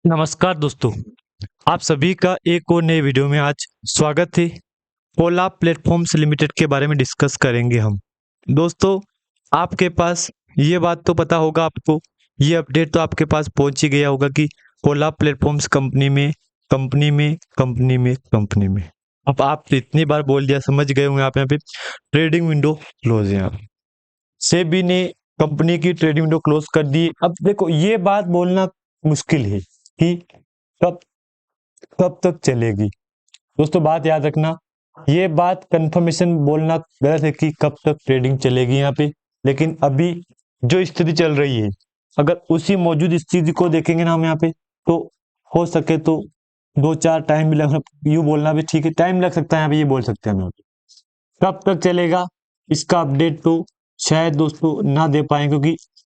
नमस्कार दोस्तों, आप सभी का एक और नए वीडियो में आज स्वागत है। ओला प्लेटफॉर्म्स लिमिटेड के बारे में डिस्कस करेंगे हम। दोस्तों, आपके पास ये बात तो पता होगा आपको, ये अपडेट तो आपके पास पहुंच ही गया होगा कि ओला प्लेटफॉर्म्स कंपनी में। अब आप इतनी बार बोल दिया, समझ गए होंगे आप। यहाँ पे ट्रेडिंग विंडो क्लोज है। यहाँ सेबी ने कंपनी की ट्रेडिंग विंडो क्लोज कर दी। अब देखो, ये बात बोलना मुश्किल है कि कब कब तक चलेगी। दोस्तों, बात याद रखना, ये बात कंफर्मेशन बोलना गलत है कि कब तक ट्रेडिंग चलेगी यहाँ पे। लेकिन अभी जो स्थिति चल रही है, अगर उसी मौजूद स्थिति को देखेंगे ना हम यहाँ पे, तो हो सके तो दो चार टाइम भी लग, यूँ बोलना भी ठीक है, टाइम लग सकता है यहाँ पे, ये बोल सकते हैं हम यहाँ पे। कब तक चलेगा इसका अपडेट तो शायद दोस्तों ना दे पाए, क्योंकि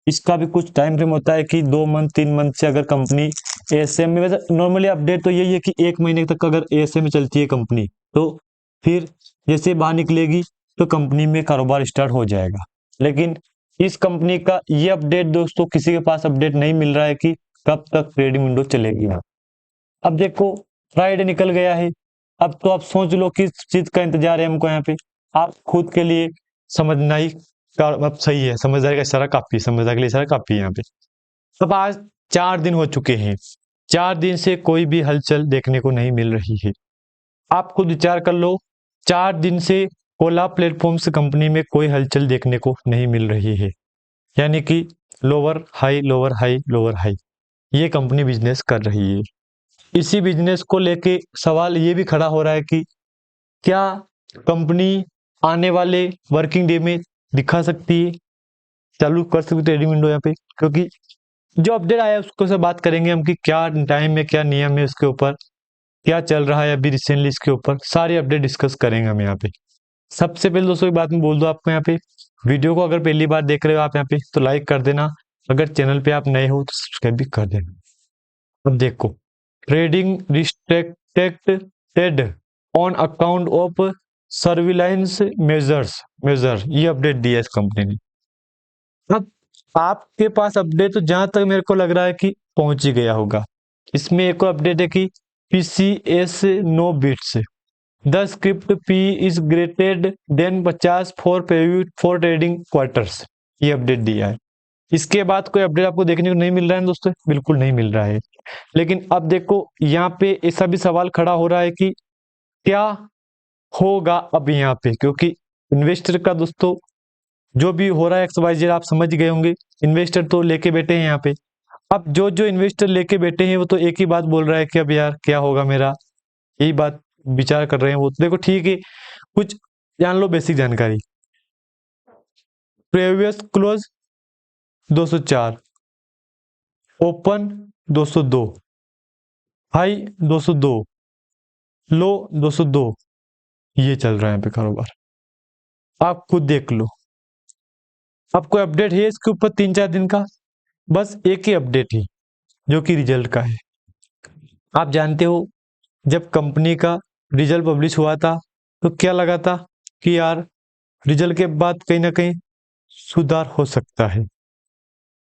इसका भी कुछ टाइम फ्रेम होता है कि 2 मंथ 3 मंथ से अगर कंपनी एएसएम में, वैसे नॉर्मली अपडेट तो यही है कि 1 महीने तक अगर एएसएम में चलती है कंपनी, तो फिर जैसे बाहर निकलेगी तो कंपनी में कारोबार स्टार्ट हो जाएगा। लेकिन इस कंपनी का ये अपडेट दोस्तों, किसी के पास अपडेट नहीं मिल रहा है कि कब तक ट्रेडिंग विंडो चलेगी। अब देखो, फ्राइडे निकल गया है। अब तो आप सोच लो किस चीज का इंतजार है हमको यहाँ पे। आप खुद के लिए समझना ही अब सही है, समझदारी का इशारा काफी, समझदारी के लिए इशारा काफी है यहाँ पे। अब आज 4 दिन हो चुके हैं, 4 दिन से कोई भी हलचल देखने को नहीं मिल रही है। आप खुद विचार कर लो, 4 दिन से ओला प्लेटफॉर्म्स कंपनी में कोई हलचल देखने को नहीं मिल रही है। यानी कि lower high lower high lower high, ये कंपनी बिजनेस कर रही है। इसी बिजनेस को लेके सवाल ये भी खड़ा हो रहा है कि क्या कंपनी आने वाले वर्किंग डे में दिखा सकती है, चालू कर सकती है ट्रेडिंग विंडो यहाँ पे। क्योंकि जो अपडेट आया है उसको से बात करेंगे हम कि क्या टाइम है, क्या नियम है, उसके ऊपर क्या चल रहा है अभी रिसेंटली, इसके ऊपर सारी अपडेट डिस्कस करेंगे हम यहाँ पे। सबसे पहले दोस्तों एक बात मैं बोल दूं आपको यहाँ पे, वीडियो को अगर पहली बार देख रहे हो आप यहाँ पे तो लाइक कर देना। अगर चैनल पे आप नए हो तो सब्सक्राइब भी कर देना। अब देखो, trading restricted on account of surveillance major ये अपडेट दिया इस कंपनी ने। अब आपके पास अपडेट तो जहां तक मेरे को लग रहा है कि पहुंच ही गया होगा। इसमें एक और अपडेट है कि PCS no bits the script P is greater than 50 for पेव्यूट फॉर ट्रेडिंग क्वार्टर्स, ये अपडेट दिया है। इसके बाद कोई अपडेट आपको देखने को नहीं मिल रहा है दोस्तों, बिल्कुल नहीं मिल रहा है। लेकिन अब देखो, यहाँ पे ऐसा भी सवाल खड़ा हो रहा है कि क्या होगा अब यहाँ पे, क्योंकि इन्वेस्टर का दोस्तों जो भी हो रहा है XYZ आप समझ गए होंगे। इन्वेस्टर तो लेके बैठे हैं यहाँ पे। अब जो जो इन्वेस्टर लेके बैठे हैं वो तो एक ही बात बोल रहा है कि अब यार क्या होगा मेरा, यही बात विचार कर रहे हैं वो। तो देखो ठीक है, कुछ जान लो बेसिक जानकारी। प्रीवियस क्लोज 204, ओपन 202, हाई 202, लो 202, ये चल रहा है यहाँ पे कारोबार। आप खुद देख लो। अब कोई अपडेट है इसके ऊपर 3-4 दिन का? बस एक ही अपडेट है जो कि रिजल्ट का है। आप जानते हो, जब कंपनी का रिजल्ट पब्लिश हुआ था तो क्या लगा था कि यार रिजल्ट के बाद कहीं ना कहीं सुधार हो सकता है।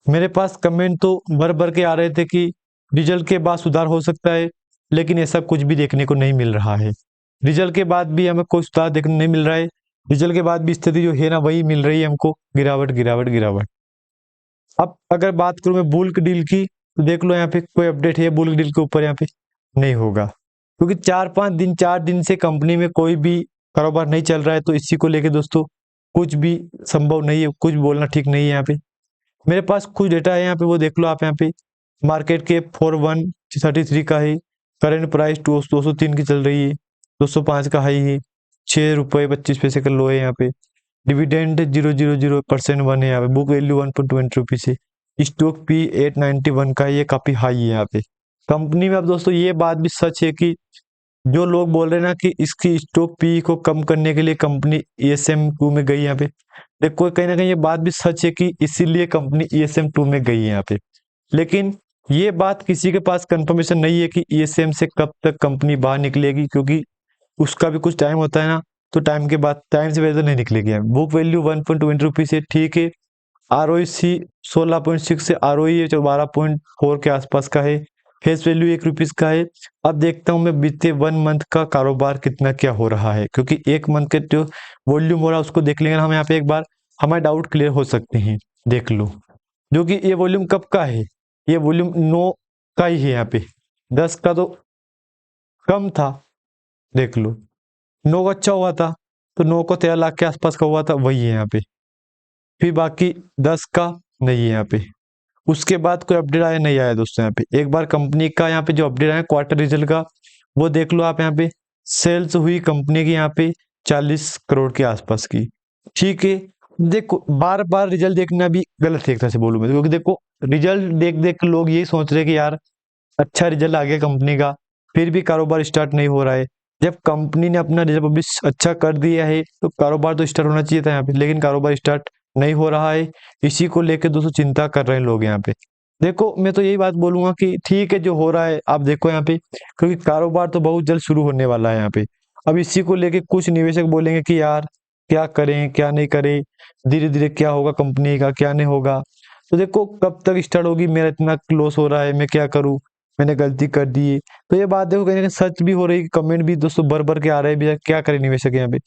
मेरे पास कमेंट तो भर भर के आ रहे थे कि रिजल्ट के बाद सुधार हो सकता है, लेकिन ऐसा कुछ भी देखने को नहीं मिल रहा है। रिजल्ट के बाद भी हमें कोई सुधार देखने नहीं मिल रहा है। रिजल्ट के बाद भी स्थिति जो है ना वही मिल रही है हमको, गिरावट गिरावट गिरावट। अब अगर बात करूं मैं बुल्क डील की, तो देख लो यहाँ पे कोई अपडेट है बुल्क डील के ऊपर? यहाँ पे नहीं होगा, क्योंकि 4 दिन से कंपनी में कोई भी कारोबार नहीं चल रहा है। तो इसी को लेके दोस्तों कुछ भी संभव नहीं है, कुछ बोलना ठीक नहीं है यहाँ पे। मेरे पास कुछ डेटा है यहाँ पे, वो देख लो आप यहाँ पे। मार्केट के 4133 का है, करंट प्राइस 203 की चल रही है, 205 का हाई है, ₹6.25 का लो है यहाँ पे। डिविडेंड 0.00% 1 है यहाँ पे, बुक वैल्यू 1.20 रुपीज है, स्टॉक पी 891 का है, ये काफी हाई है यहाँ पे कंपनी में। अब दोस्तों ये बात भी सच है कि जो लोग बोल रहे हैं ना कि इसकी स्टॉक पी को कम करने के लिए कंपनी ESM 2 में गई यहाँ पे, देखो कहीं ना कहीं ये बात भी सच है कि इसीलिए कंपनी ESM 2 में गई है यहाँ पे। लेकिन ये बात किसी के पास कंफर्मेशन नहीं है कि ESM से कब तक कंपनी बाहर निकलेगी, क्योंकि उसका भी कुछ टाइम होता है ना। तो टाइम के बाद, टाइम से पहले तो नहीं निकलेगी। बुक वैल्यू 1.20 रुपीज है, ठीक है। ROC 16.6 से ROE 12.4 के आसपास का है। फेस वैल्यू 1 रुपीज का है। अब देखता हूँ मैं बीते 1 मंथ का कारोबार कितना क्या हो रहा है, क्योंकि 1 मंथ के जो वॉल्यूम हो रहा है उसको देख लेंगे हम यहाँ पे, एक बार हमारे डाउट क्लियर हो सकते हैं। देख लो, जो कि ये वॉल्यूम कब का है, ये वॉल्यूम 9 का ही है। यहाँ पे 10 का तो कम था, देख लो 9 का अच्छा हुआ था, तो 9 को 13 लाख के आसपास का हुआ था, वही है यहाँ पे। फिर बाकी 10 का नहीं है यहाँ पे। उसके बाद कोई अपडेट आया नहीं आया दोस्तों। यहाँ पे एक बार कंपनी का यहाँ पे जो अपडेट आया क्वार्टर रिजल्ट का, वो देख लो आप। यहाँ पे सेल्स हुई कंपनी की यहाँ पे 40 करोड़ के आसपास की। ठीक है, देखो बार बार रिजल्ट देखना भी गलत है एक तरह से बोलूँ मैं तो, क्योंकि देखो रिजल्ट देख देख के लोग यही सोच रहे हैं कि यार अच्छा रिजल्ट आ गया कंपनी का, फिर भी कारोबार स्टार्ट नहीं हो रहा है। जब कंपनी ने अपना रिजल्ट पब्लिश अच्छा कर दिया है तो कारोबार तो स्टार्ट होना चाहिए था यहाँ पे, लेकिन कारोबार स्टार्ट नहीं हो रहा है। इसी को लेकर दोस्तों चिंता कर रहे हैं लोग यहाँ पे। देखो मैं तो यही बात बोलूंगा कि ठीक है जो हो रहा है आप देखो यहाँ पे, क्योंकि कारोबार तो बहुत जल्द शुरू होने वाला है यहाँ पे। अब इसी को लेके कुछ निवेशक बोलेंगे कि यार क्या करें क्या नहीं करें, धीरे धीरे क्या होगा कंपनी का क्या नहीं होगा। तो देखो कब तक स्टार्ट होगी, मेरा इतना लॉस हो रहा है, मैं क्या करूं, मैंने गलती कर दी है। तो ये बात देखो कहीं ना कहीं सच भी हो रही है, कमेंट भी दोस्तों भर भर के आ रहे हैं भी, क्या करे निवेशक यहाँ पे।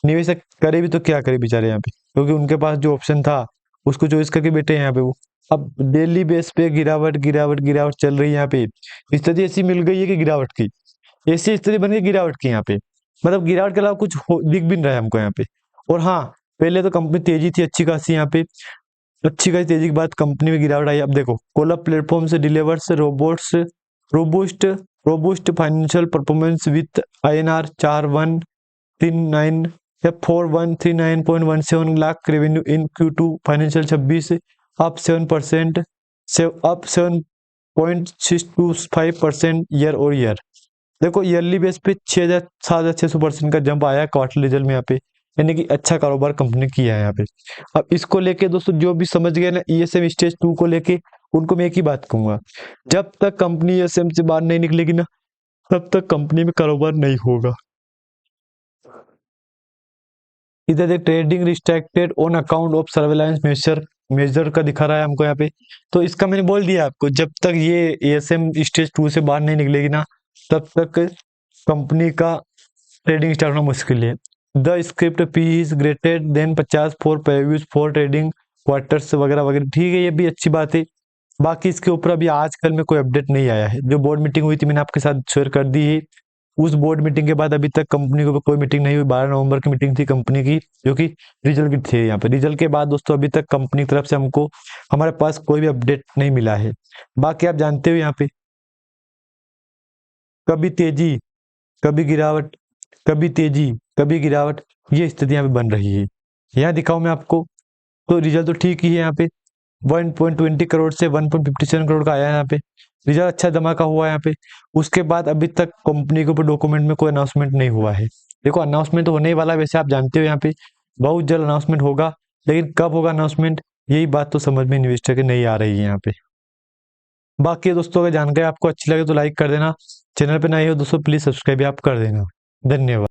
निवेशक करे भी तो क्या करे बेचारे यहाँ पे, क्योंकि उनके पास जो ऑप्शन था उसको चॉइस करके बैठे हैं यहाँ पे वो। अब डेली बेस पे गिरावट गिरावट गिरावट चल रही है यहाँ पे। स्थिति ऐसी मिल गई है कि गिरावट की, ऐसी स्थिति बन गई गिरावट की यहाँ पे। मतलब गिरावट के अलावा कुछ दिख भी नहीं रहा है हमको यहाँ पे। और हाँ, पहले तो कंपनी तेजी थी अच्छी खासी यहाँ पे, अच्छी खासी तेजी के बाद कंपनी में गिरावट आई। अब देखो कोलैब प्लेटफॉर्म से delivers robots robust robust financial performance with INR 4139 या 4139.17 lakh revenue in Q2 financial 26, up 7%, से अप 7.625% ईयर और ईयर। देखो ईयरली बेस पे 6,000 7,600% का जंप आया है क्वार्टर रिजल्ट में यहाँ पे, यानी कि अच्छा कारोबार कंपनी किया है यहाँ पे। अब इसको लेके दोस्तों जो भी समझ गए ना ESM स्टेज 2 को लेके, उनको मैं एक ही बात कहूंगा, जब तक कंपनी ESM से बाहर नहीं निकलेगी ना तब तक कंपनी में कारोबार नहीं होगा। इधर देख trading restricted on account of surveillance measure measure का दिखा रहा है हमको यहाँ पे। तो इसका मैंने बोल दिया आपको, जब तक ये ASM स्टेज 2 से बाहर नहीं निकलेगी ना तब तक कंपनी का ट्रेडिंग स्टार्ट होना मुश्किल है। The script P is greater than 50 for previous for trading quarters वगैरह वगैरह, ठीक है ये भी अच्छी बात है। बाकी इसके ऊपर अभी आजकल में कोई अपडेट नहीं आया है। जो बोर्ड मीटिंग हुई थी मैंने आपके साथ शेयर कर दी है, उस बोर्ड मीटिंग के बाद अभी तक कंपनी को कोई मीटिंग नहीं हुई। 12 नवंबर की मीटिंग थी कंपनी की, जो कि रिजल्ट की थी। यहाँ पे रिजल्ट के बाद दोस्तों अभी तक कंपनी की तरफ से हमको हमारे पास कोई भी अपडेट नहीं मिला है। बाकी आप जानते हो यहाँ पे कभी तेजी कभी गिरावट, कभी तेजी कभी गिरावट, ये स्थिति यहाँ पे बन रही है। यहाँ दिखाऊं मैं आपको, तो रिजल्ट तो ठीक ही है यहाँ पे, 1.20 करोड़ से 1.57 करोड़ का आया है यहाँ पे। रिजल्ट अच्छा धमाका हुआ है यहाँ पे। उसके बाद अभी तक कंपनी के ऊपर डॉक्यूमेंट में कोई अनाउंसमेंट नहीं हुआ है। देखो अनाउंसमेंट तो होने ही वाला है, वैसे आप जानते हो यहाँ पे बहुत जल्द अनाउंसमेंट होगा, लेकिन कब होगा अनाउंसमेंट यही बात तो समझ में इन्वेस्टर के नहीं आ रही है यहाँ पे। बाकी दोस्तों अगर जानकारी आपको अच्छी लगे तो लाइक कर देना, चैनल पे नए हो दोस्तों प्लीज सब्सक्राइब भी आप कर देना। धन्यवाद।